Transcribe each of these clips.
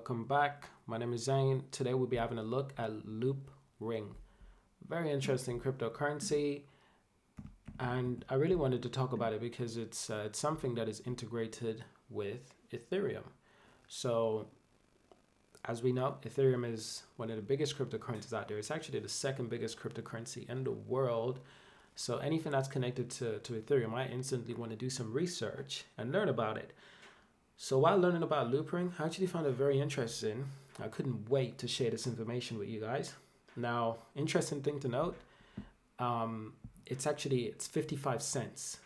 Welcome back. My name is Zane. Today we'll be having a look at Loopring. Very interesting cryptocurrency, and I really wanted to talk about it because it's something that is integrated with Ethereum. So, as we know, Ethereum is one of the biggest cryptocurrencies out there. It's actually the second biggest cryptocurrency in the world. So anything that's connected to Ethereum, I instantly want to do some research and learn about it. So while learning about Loopring, I actually found it very interesting. I couldn't wait to share this information with you guys. Now, interesting thing to note, it's 55 cents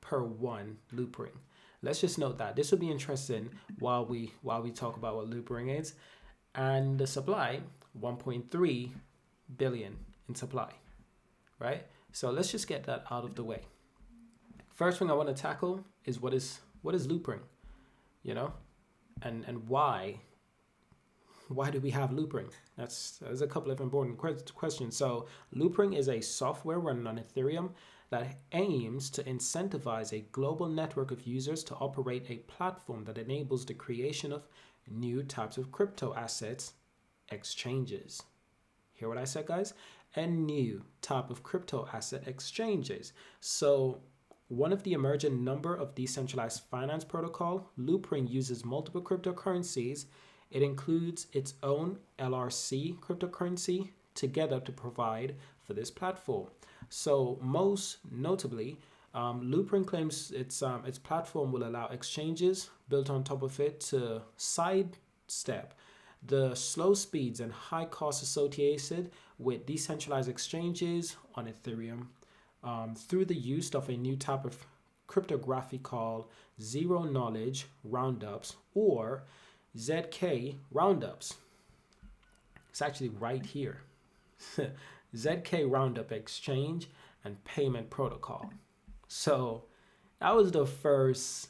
per one Loopring. Let's just note that this will be interesting while we talk about what Loopring is, and the supply 1.3 billion in supply, right? So let's just get that out of the way. First thing I want to tackle is what is Loopring, you know, and why do we have Loopring? There's a couple of important questions. So Loopring is a software running on Ethereum that aims to incentivize a global network of users to operate a platform that enables the creation of new types of crypto assets exchanges. Hear what I said, guys? A new type of crypto asset exchanges. So one of the emerging number of decentralized finance protocol, Loopring uses multiple cryptocurrencies. It includes its own LRC cryptocurrency together to provide for this platform. So most notably, Loopring claims its platform will allow exchanges built on top of it to sidestep the slow speeds and high costs associated with decentralized exchanges on Ethereum through the use of a new type of cryptography called zero knowledge roundups or ZK roundups. It's actually right here. ZK roundup exchange and payment protocol. So that was the first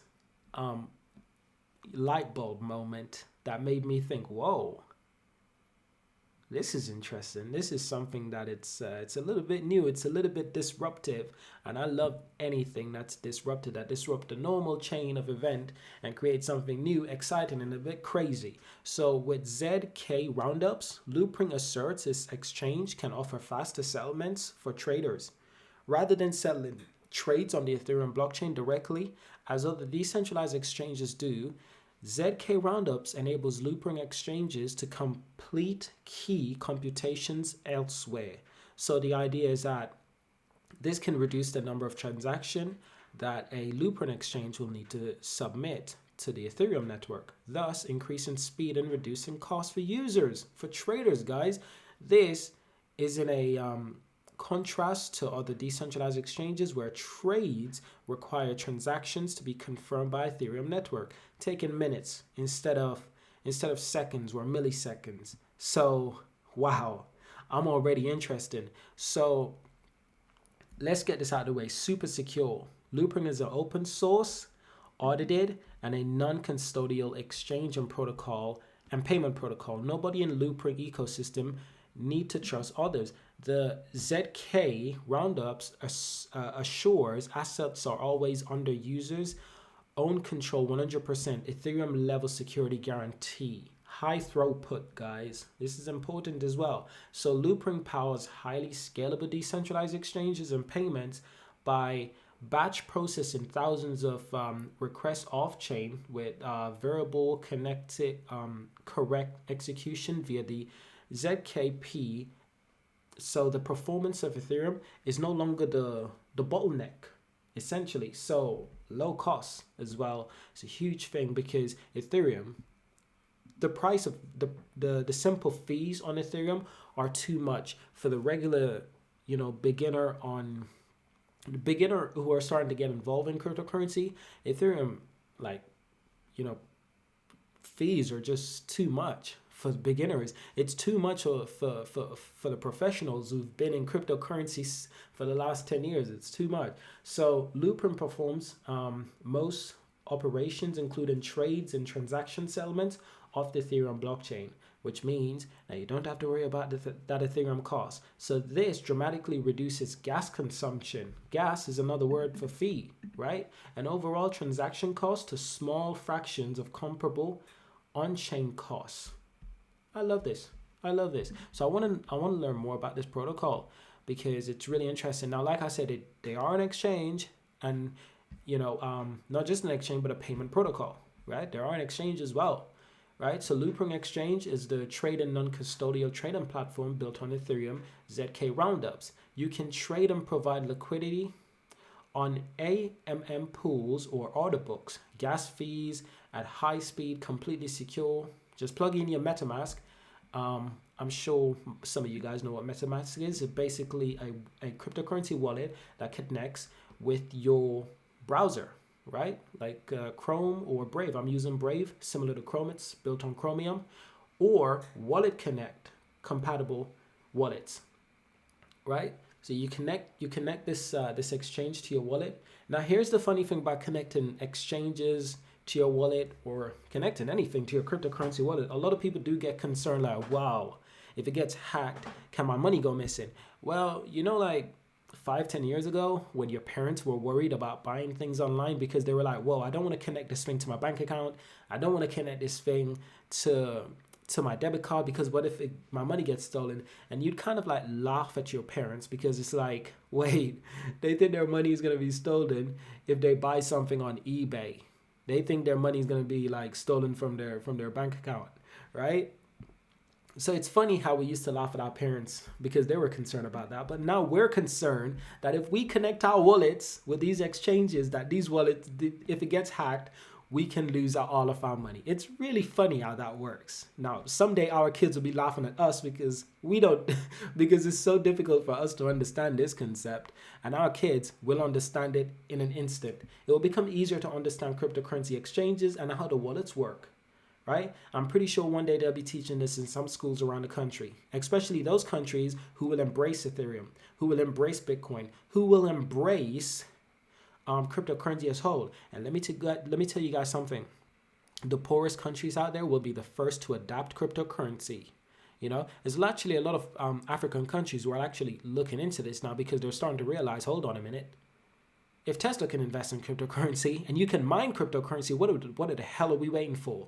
light bulb moment that made me think, whoa, this is interesting. This is something that it's a little bit new. It's a little bit disruptive, and I love anything that's disrupted, that disrupt the normal chain of event and create something new, exciting, and a bit crazy. So with ZK Roundups, Loopring asserts its exchange can offer faster settlements for traders, rather than settling trades on the Ethereum blockchain directly, as other decentralized exchanges do. ZK Roundups enables Loopring exchanges to complete key computations elsewhere. So the idea is that this can reduce the number of transactions that a Loopring exchange will need to submit to the Ethereum network, thus increasing speed and reducing costs for users, for traders, guys. This is in a contrast to other decentralized exchanges where trades require transactions to be confirmed by Ethereum network, taking minutes instead of seconds or milliseconds. So, wow, I'm already interested. So, let's get this out of the way. Super secure. Loopring is an open source, audited, and a non-custodial exchange and protocol and payment protocol. Nobody in Loopring ecosystem need to trust others. The ZK Roundups assures assets are always under users' own control, 100% Ethereum level security guarantee. High throughput, guys. This is important as well. So Loopring powers highly scalable decentralized exchanges and payments by batch processing thousands of requests off-chain with variable connected correct execution via the ZKP. So the performance of Ethereum is no longer the bottleneck, essentially. So low cost as well. It's a huge thing because Ethereum, the price of the simple fees on Ethereum are too much for the regular, beginner who are starting to get involved in cryptocurrency. Ethereum, fees are just too much for beginners. It's too much for the professionals who've been in cryptocurrencies for the last 10 years. It's too much. So Loopring performs most operations, including trades and transaction settlements of the Ethereum blockchain, which means that you don't have to worry about that Ethereum cost. So this dramatically reduces gas consumption. Gas is another word for fee, right? And overall transaction cost to small fractions of comparable on-chain costs. I love this. I love this. So I want to learn more about this protocol because it's really interesting. Now, like I said, they are an exchange, and not just an exchange but a payment protocol, right? There are an exchange as well, right? So Loopring Exchange is the trade and non-custodial trading platform built on Ethereum ZK Roundups. You can trade and provide liquidity on AMM pools or order books, gas fees at high speed, completely secure. Just plug in your MetaMask. I'm sure some of you guys know what MetaMask is. It's basically a cryptocurrency wallet that connects with your browser, right? Like Chrome or Brave. I'm using Brave, similar to Chrome. It's built on Chromium, or Wallet Connect compatible wallets, right? So you connect this exchange to your wallet. Now here's the funny thing about connecting exchanges to your wallet or connecting anything to your cryptocurrency wallet. A lot of people do get concerned, like, wow, if it gets hacked, can my money go missing? Well, like 5-10 years ago, when your parents were worried about buying things online because they were like, whoa, I don't want to connect this thing to my bank account. I don't want to connect this thing to my debit card because what if my money gets stolen? And you'd kind of like laugh at your parents because it's like, wait, they think their money is going to be stolen if they buy something on eBay. They think their money is going to be like stolen from their bank account, right? So it's funny how we used to laugh at our parents because they were concerned about that. But now we're concerned that if we connect our wallets with these exchanges, that these wallets, if it gets hacked, we can lose all of our money. It's really funny how that works. Now, someday our kids will be laughing at us because we don't, because it's so difficult for us to understand this concept, and our kids will understand it in an instant. It will become easier to understand cryptocurrency exchanges and how the wallets work, right? I'm pretty sure one day they'll be teaching this in some schools around the country, especially those countries who will embrace Ethereum, who will embrace Bitcoin, who will embrace cryptocurrency as whole. And let me tell you guys something. The poorest countries out there will be the first to adopt cryptocurrency. There's actually a lot of African countries who are actually looking into this now because they're starting to realize, hold on a minute. If Tesla can invest in cryptocurrency and you can mine cryptocurrency, what the hell are we waiting for?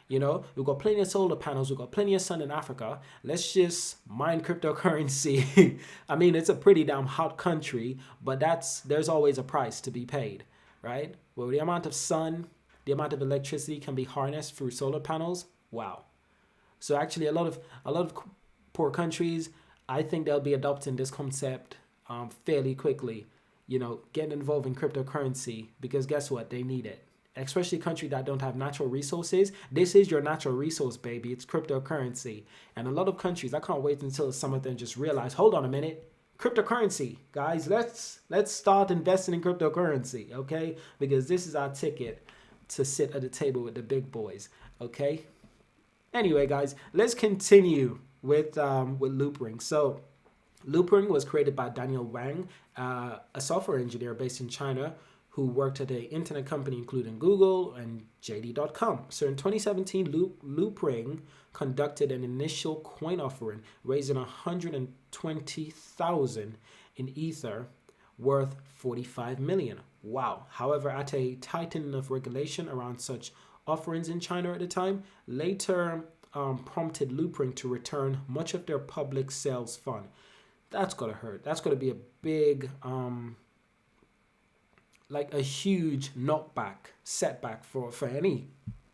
We've got plenty of solar panels. We've got plenty of sun in Africa. Let's just mine cryptocurrency. I mean, it's a pretty damn hot country, but there's always a price to be paid, right? Well, the amount of sun, the amount of electricity can be harnessed through solar panels. Wow. So actually, a lot of poor countries, I think they'll be adopting this concept fairly quickly. Getting involved in cryptocurrency because guess what? They need it. Especially countries that don't have natural resources. This is your natural resource, baby. It's cryptocurrency. And a lot of countries, I can't wait until some of them just realize, hold on a minute, cryptocurrency, guys, let's start investing in cryptocurrency, okay? Because this is our ticket to sit at the table with the big boys, okay? Anyway, guys, let's continue with Loopring. So Loopring was created by Daniel Wang, a software engineer based in China, who worked at an internet company including Google and JD.com. So in 2017, Loopring conducted an initial coin offering, raising 120,000 in Ether, worth 45 million. Wow. However, at a tightening of regulation around such offerings in China at the time, later prompted Loopring to return much of their public sales fund. That's gotta hurt. That's gotta be a big like a huge setback for any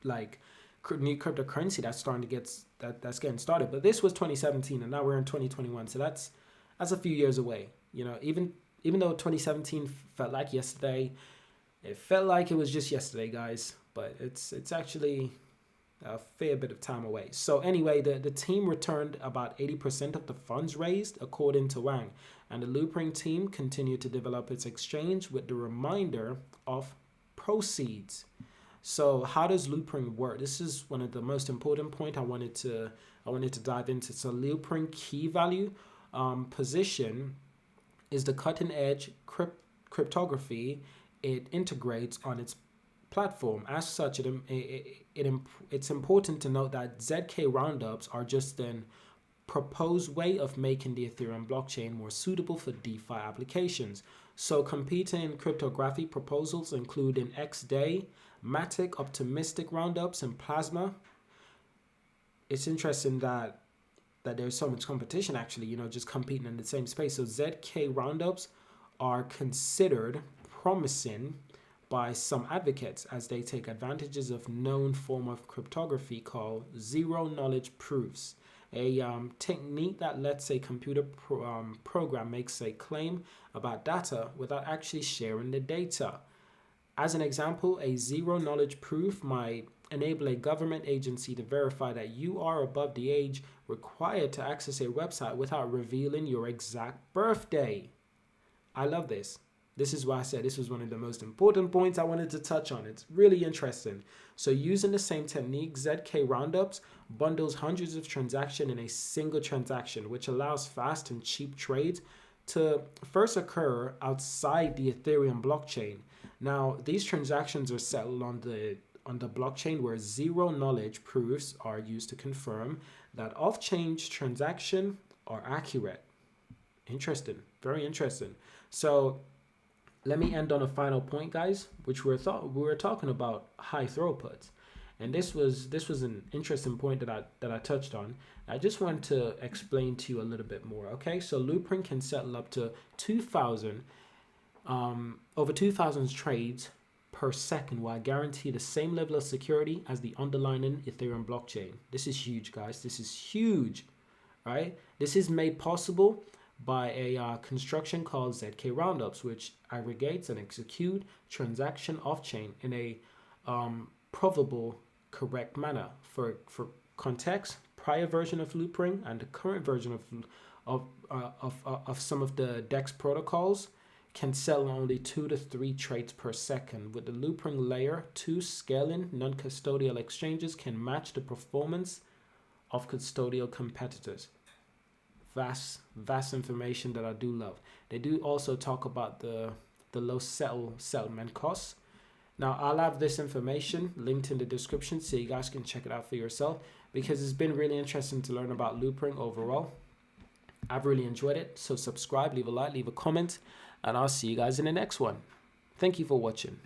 like new cryptocurrency that's getting started. But this was 2017 and now we're in 2021, so that's a few years away. Even though 2017 felt like yesterday, it felt like it was just yesterday, guys, but it's actually a fair bit of time away. So anyway, the team returned about 80% of the funds raised, according to Wang, and the Loopring team continued to develop its exchange with the remainder of proceeds. So how does Loopring work? This is one of the most important points I wanted to dive into. So Loopring key value position is the cutting edge cryptography it integrates on its platform. As such, it's important to note that ZK Roundups are just an proposed way of making the Ethereum blockchain more suitable for DeFi applications. So competing cryptography proposals include in XDay, Matic, Optimistic Roundups, and Plasma. it's interesting that there's so much competition actually, just competing in the same space. So ZK roundups are considered promising by some advocates as they take advantages of known form of cryptography called zero knowledge proofs, a technique that lets a computer program makes a claim about data without actually sharing the data. As an example, a zero knowledge proof might enable a government agency to verify that you are above the age required to access a website without revealing your exact birthday. I love this. This is why I said this was one of the most important points I wanted to touch on. It's really interesting. So using the same technique, ZK Roundups bundles hundreds of transactions in a single transaction, which allows fast and cheap trades to first occur outside the Ethereum blockchain. Now, these transactions are settled on the blockchain where zero knowledge proofs are used to confirm that off-chain transactions are accurate. Interesting, very interesting. So let me end on a final point, guys, which we were talking about high throughputs, and this was an interesting point that I touched on. I just want to explain to you a little bit more. Okay, so Loopring can settle up to 2,000 over 2,000 trades per second while guarantee the same level of security as the underlying Ethereum blockchain. This is huge, guys. This is huge, right? This is made possible by a construction called ZK Roundups, which aggregates and execute transaction off-chain in a provable, correct manner. For context, prior version of Loopring and the current version of some of the DEX protocols can sell only 2 to 3 trades per second. With the Loopring layer 2 scaling, non-custodial exchanges can match the performance of custodial competitors. Vast information that I do love. They do also talk about the low settlement costs. Now, I'll have this information linked in the description so you guys can check it out for yourself, because it's been really interesting to learn about Loopring overall. I've really enjoyed it. So subscribe, leave a like, leave a comment, and I'll see you guys in the next one. Thank you for watching.